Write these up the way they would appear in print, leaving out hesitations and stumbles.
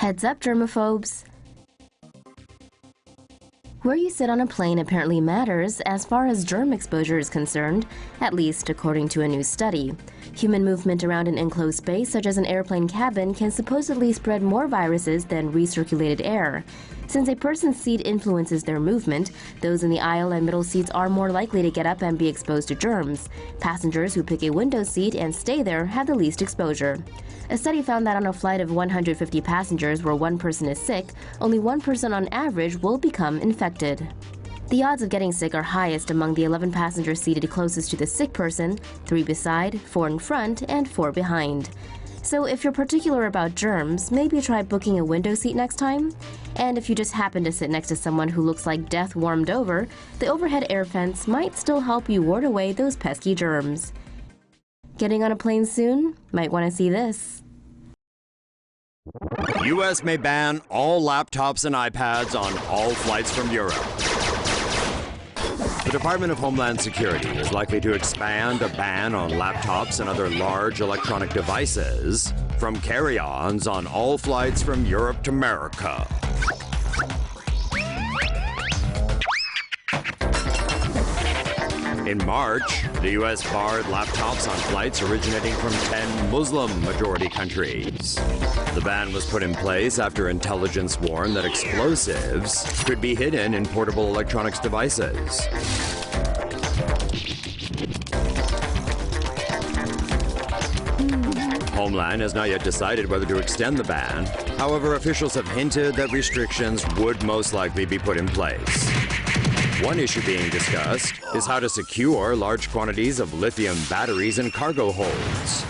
Heads up, germaphobes! Where you sit on a plane apparently matters as far as germ exposure is concerned, at least according to a new study. Human movement around an enclosed space, such as an airplane cabin, can supposedly spread more viruses than recirculated air. Since a person's seat influences their movement, those in the aisle and middle seats are more likely to get up and be exposed to germs. Passengers who pick a window seat and stay there have the least exposure. A study found that on a flight of 150 passengers where one person is sick, only one person on average will become infected. The odds of getting sick are highest among the 11 passengers seated closest to the sick person, 3 beside, 4 in front, and 4 behind. So if you're particular about germs, maybe try booking a window seat next time. And if you just happen to sit next to someone who looks like death warmed over, the overhead air vents might still help you ward away those pesky germs. Getting on a plane soon? Might want to see this. U.S. may ban all laptops and iPads on all flights from Europe. The Department of Homeland Security is likely to expand a ban on laptops and other large electronic devices from carry-ons on all flights from Europe to America. In March, the U.S. barred laptops on flights originating from 10 Muslim-majority countries. The ban was put in place after intelligence warned that explosives could be hidden in portable electronics devices. Homeland has not yet decided whether to extend the ban. However, officials have hinted that restrictions would most likely be put in place. One issue being discussed is how to secure large quantities of lithium batteries in cargo holds.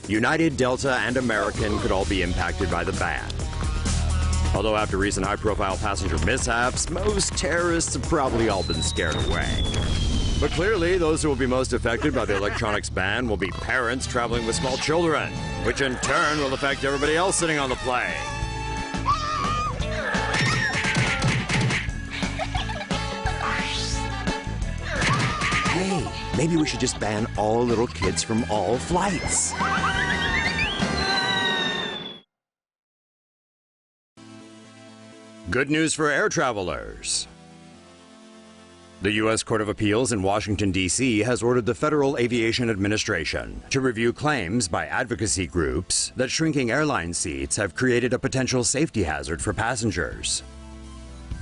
United, Delta, and American could all be impacted by the ban. Although after recent high-profile passenger mishaps, most terrorists have probably all been scared away. But clearly, those who will be most affected by the electronics ban will be parents traveling with small children, which in turn will affect everybody else sitting on the plane. Hey, maybe we should just ban all little kids from all flights. Good news for air travelers. The U.S. Court of Appeals in Washington, D.C. has ordered the Federal Aviation Administration to review claims by advocacy groups that shrinking airline seats have created a potential safety hazard for passengers.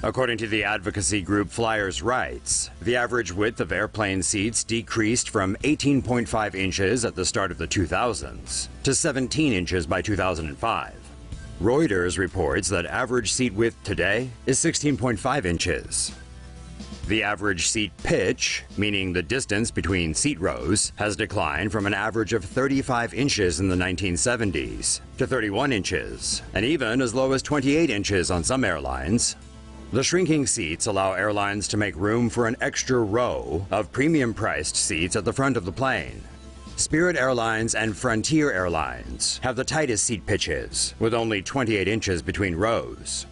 According to the advocacy group Flyers' Rights, the average width of airplane seats decreased from 18.5 inches at the start of the 2000s to 17 inches by 2005. Reuters reports that average seat width today is 16.5 inches. The average seat pitch, meaning the distance between seat rows, has declined from an average of 35 inches in the 1970s to 31 inches, and even as low as 28 inches on some airlines. The shrinking seats allow airlines to make room for an extra row of premium-priced seats at the front of the plane. Spirit Airlines and Frontier Airlines have the tightest seat pitches, with only 28 inches between rows.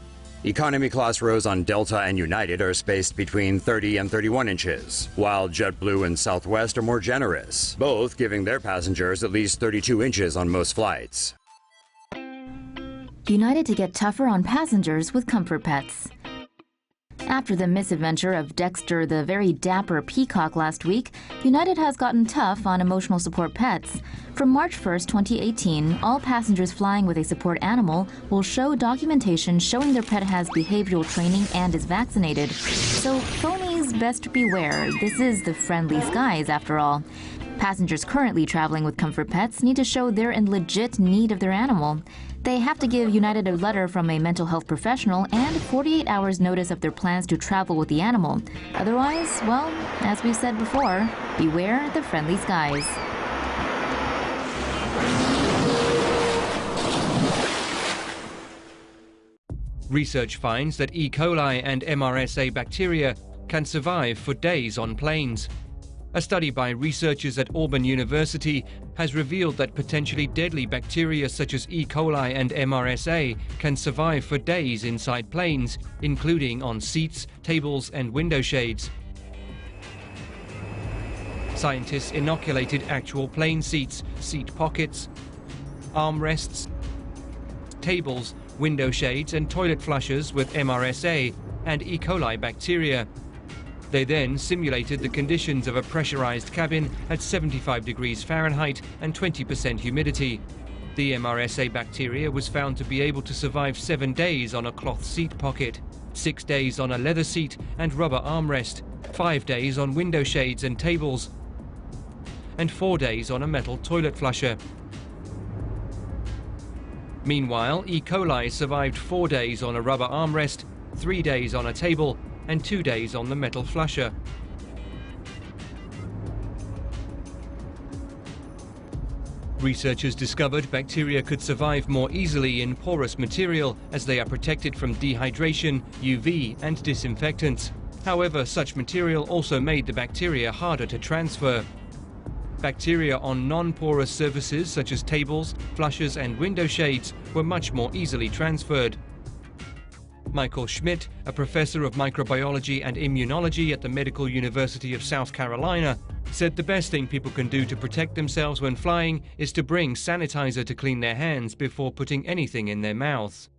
Economy class rows on Delta and United are spaced between 30 and 31 inches, while JetBlue and Southwest are more generous, both giving their passengers at least 32 inches on most flights. United to get tougher on passengers with comfort pets. After the misadventure of Dexter, the very dapper peacock last week, United has gotten tough on emotional support pets. From March 1st, 2018, all passengers flying with a support animal will show documentation showing their pet has behavioral training and is vaccinated. So phonies best beware. This is the friendly skies after all. Passengers currently traveling with comfort pets need to show they're in legit need of their animal. They have to give United a letter from a mental health professional and 48 hours notice of their plans to travel with the animal. Otherwise, well, as we've said before, beware the friendly skies. Research finds that E. coli and MRSA bacteria can survive for days on planes. A study by researchers at Auburn University has revealed that potentially deadly bacteria such as E. coli and MRSA can survive for days inside planes, including on seats, tables, and window shades. Scientists inoculated actual plane seats, seat pockets, armrests, tables, window shades and toilet flushers with MRSA and E. coli bacteria. They then simulated the conditions of a pressurized cabin at 75 degrees Fahrenheit and 20% humidity. The MRSA bacteria was found to be able to survive 7 days on a cloth seat pocket, 6 days on a leather seat and rubber armrest, 5 days on window shades and tables, and 4 days on a metal toilet flusher. Meanwhile, E. coli survived 4 days on a rubber armrest, 3 days on a table, and 2 days on the metal flusher. Researchers discovered bacteria could survive more easily in porous material as they are protected from dehydration, UV, and disinfectants. However, such material also made the bacteria harder to transfer. Bacteria on non-porous surfaces such as tables, flushers, and window shades were much more easily transferred. Michael Schmidt, a professor of microbiology and immunology at the Medical University of South Carolina, said the best thing people can do to protect themselves when flying is to bring sanitizer to clean their hands before putting anything in their mouths.